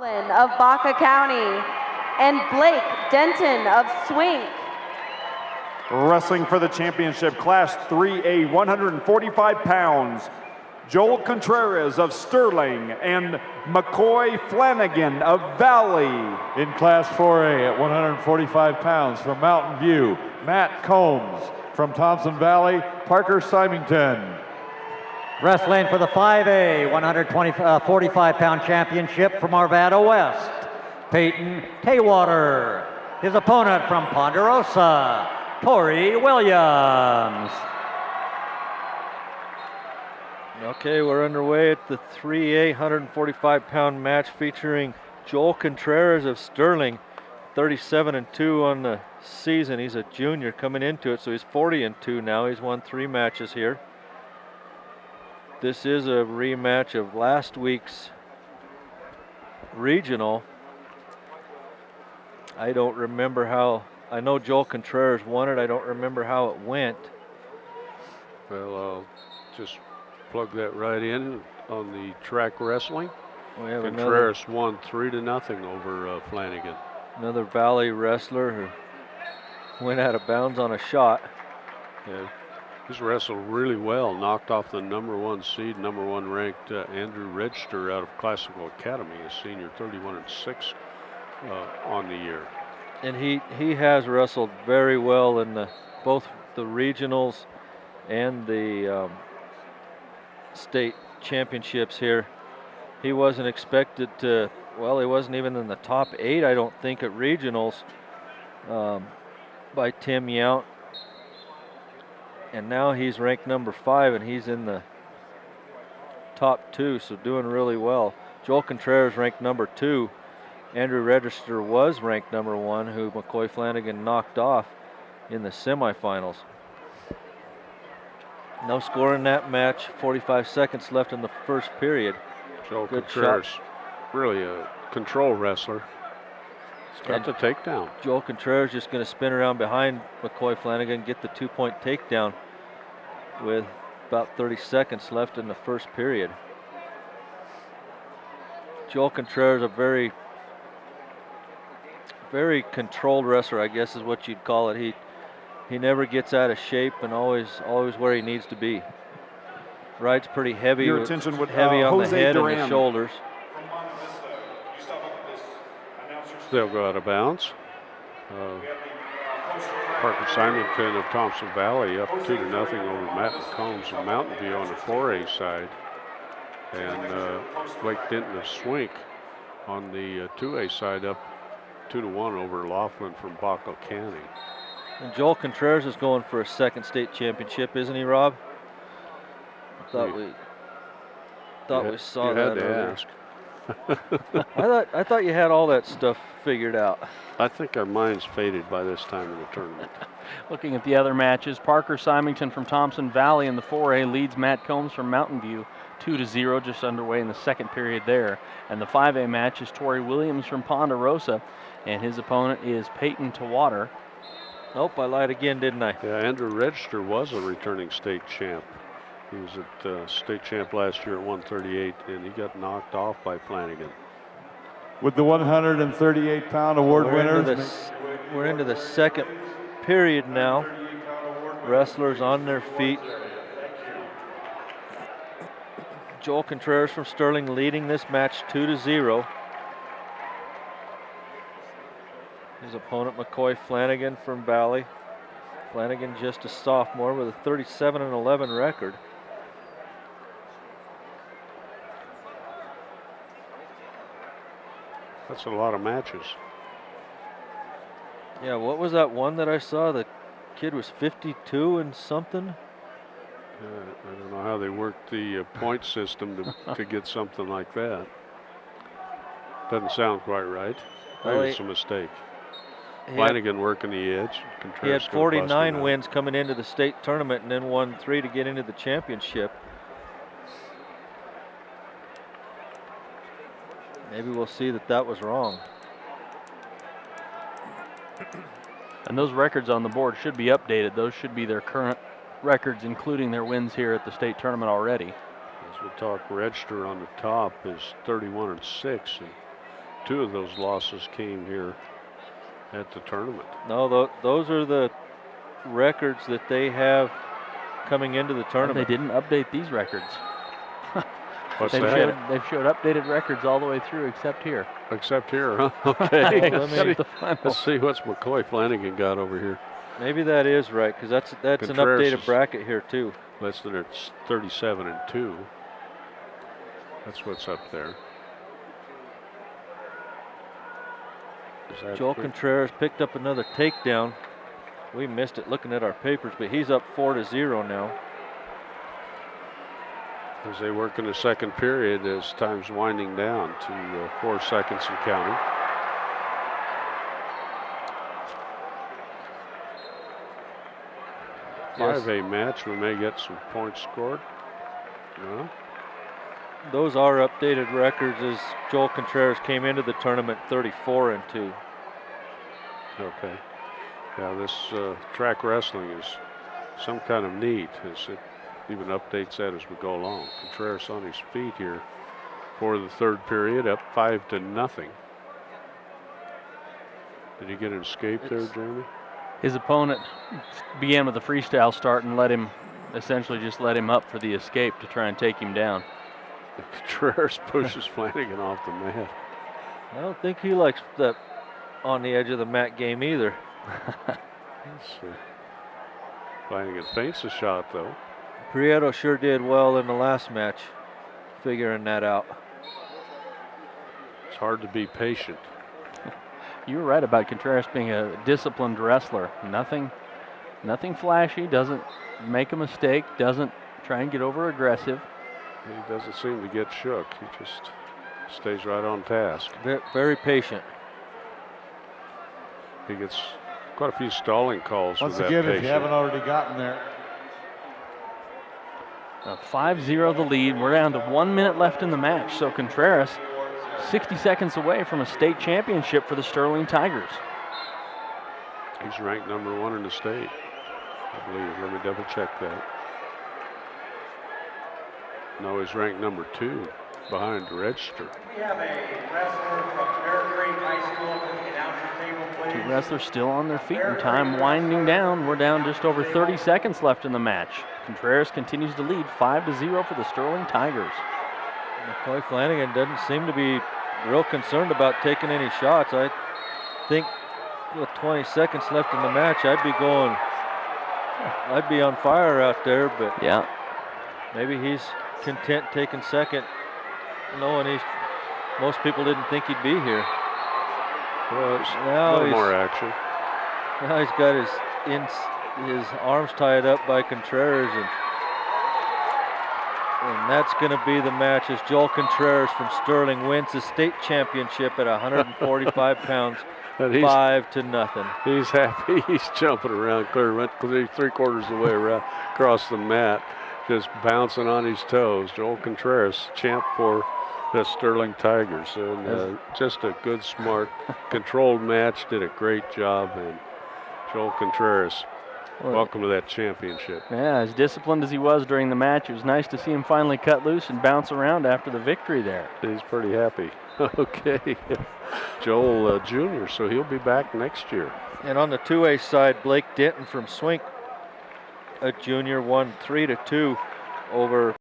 of Baca County, and Blake Denton of Swink. Wrestling for the championship, Class 3A, 145 pounds, Joel Contreras of Sterling and McCoy Flanagan of Valley. In Class 4A at 145 pounds from Mountain View, Matt Combs. From Thompson Valley, Parker Symington. Wrestling for the 5A 145-pound championship from Arvada West, Peyton Taywater. His opponent from Ponderosa, Tori Williams. Okay, we're underway at the 3A 145-pound match featuring Joel Contreras of Sterling, 37-2 on the season. He's a junior coming into it, so he's 40-2 now. He's won 3 matches here. This is a rematch of last week's regional. I don't remember how. I know Joel Contreras won it. I don't remember how it went. Well, I'll just plug that right in on the track wrestling. We have Contreras won 3-0 over Flanagan. Another Valley wrestler who went out of bounds on a shot. Yeah, he's wrestled really well. Knocked off the #1 seed, #1 ranked Andrew Register out of Classical Academy, a senior, 31-6 on the year. And he has wrestled very well in both the regionals and the state championships here. He wasn't expected to, well, he wasn't even in the top 8, I don't think, at regionals by Tim Yount. And now he's ranked #5 and he's in the top 2, so doing really well. Joel Contreras ranked #2. Andrew Register was ranked #1, who McCoy Flanagan knocked off in the semifinals. No score in that match, 45 seconds left in the first period. Joel Good Contreras, shot. really a control wrestler. He's got the takedown. Joel Contreras just going to spin around behind McCoy Flanagan, get the 2-point takedown with about 30 seconds left in the first period. Joel Contreras, a very, very controlled wrestler, I guess is what you'd call it. He never gets out of shape and always where he needs to be. Rides pretty heavy, Your attention with heavy on Jose the head Duran. and the shoulders. They'll go out of bounds. Parker Symington of Thompson Valley up 2-0 over Matt McCombs of Mountain View on the 4A side. And Blake Denton of Swink on the 2A side up 2-1 over Laughlin from Baca County. And Joel Contreras is going for a second state championship, isn't he, Rob? I thought we saw that. You had to ask. I thought you had all that stuff figured out. I think our minds faded by this time in the tournament. Looking at the other matches, Parker Symington from Thompson Valley in the 4A leads Matt Combs from Mountain View 2-0, just underway in the second period there. And the 5A match is Tori Williams from Ponderosa, and his opponent is Peyton Taywater. Nope, I lied again, didn't I? Yeah, Andrew Register was a returning state champ. He was at state champ last year at 138, and he got knocked off by Flanagan. With the 138-pound award winners. We're into the second period now. Wrestlers on their feet. Joel Contreras from Sterling leading this match 2-0. His opponent, McCoy Flanagan from Valley. Flanagan just a sophomore with a 37-11 record. That's a lot of matches. Yeah, what was that one that I saw? The kid was 52 and something. I don't know how they worked the point system to get something like that. Doesn't sound quite right. Well, Maybe it's a mistake. Flanagan working the edge. He had 49 wins coming into the state tournament and then won 3 to get into the championship. Maybe we'll see that was wrong. And those records on the board should be updated. Those should be their current records, including their wins here at the state tournament already. As we talk, Register on the top is 31-6, and 2 of those losses came here at the tournament. No, those are the records that they have coming into the tournament. They didn't update these records. What's they've that? They've showed updated records all the way through except here. Except here, huh? Okay. Except the final. Let's see what's McCoy Flanagan got over here. Maybe that is right, because that's an Contreras updated bracket here too. Listed at 37-2. That's what's up there. Joel Contreras picked up another takedown. We missed it looking at our papers, but he's up 4-0 now. As they work in the second period, as time's winding down to 4 seconds and counting. Yes. 5A match, we may get some points scored. No? Those are updated records as Joel Contreras came into the tournament 34-2. Okay. Yeah, this track wrestling is some kind of neat. It even updates that as we go along. Contreras on his feet here for the third period, up 5-0. Did he get an escape there, Jeremy? His opponent began with a freestyle start and essentially just let him up for the escape to try and take him down. Contreras pushes Flanagan off the mat. I don't think he likes that on the edge of the mat game either. Flanagan feints a shot though. Prieto sure did well in the last match, figuring that out. It's hard to be patient. You were right about Contreras being a disciplined wrestler. Nothing flashy, doesn't make a mistake, doesn't try and get over aggressive. He doesn't seem to get shook. He just stays right on task. Very patient. He gets quite a few stalling calls Once with that again, patient. if you haven't already gotten there. 5-0 the lead. We're down to 1 minute left in the match. So Contreras 60 seconds away from a state championship for the Sterling Tigers. He's ranked #1 in the state, I believe. Let me double check that. No, he's ranked #2 behind Register. We have a wrestler from Bear Creek High School at the announcer table, please. Two wrestlers still on their feet and time winding down. We're down just over 30 seconds left in the match. Contreras continues to lead 5-0 for the Sterling Tigers. McCoy Flanagan doesn't seem to be real concerned about taking any shots. I think with 20 seconds left in the match, I'd be on fire out there, but yeah, maybe he's content taking second, knowing most people didn't think he'd be here. Well, it's Now a little he's- more action. Now he's got his arms tied up by Contreras, and that's going to be the match as Joel Contreras from Sterling wins the state championship at 145 pounds, And he's 5-0. He's happy. He's jumping around, went 3/4 of the way around across the mat, just bouncing on his toes. Joel Contreras, champ for the Sterling Tigers, and just a good, smart, controlled match. Did a great job, and Joel Contreras, welcome to that championship. Yeah, as disciplined as he was during the match, it was nice to see him finally cut loose and bounce around after the victory there. He's pretty happy. Okay, Joel Jr., so he'll be back next year. And on the 2A side, Blake Denton from Swink, a junior, won 3-2 over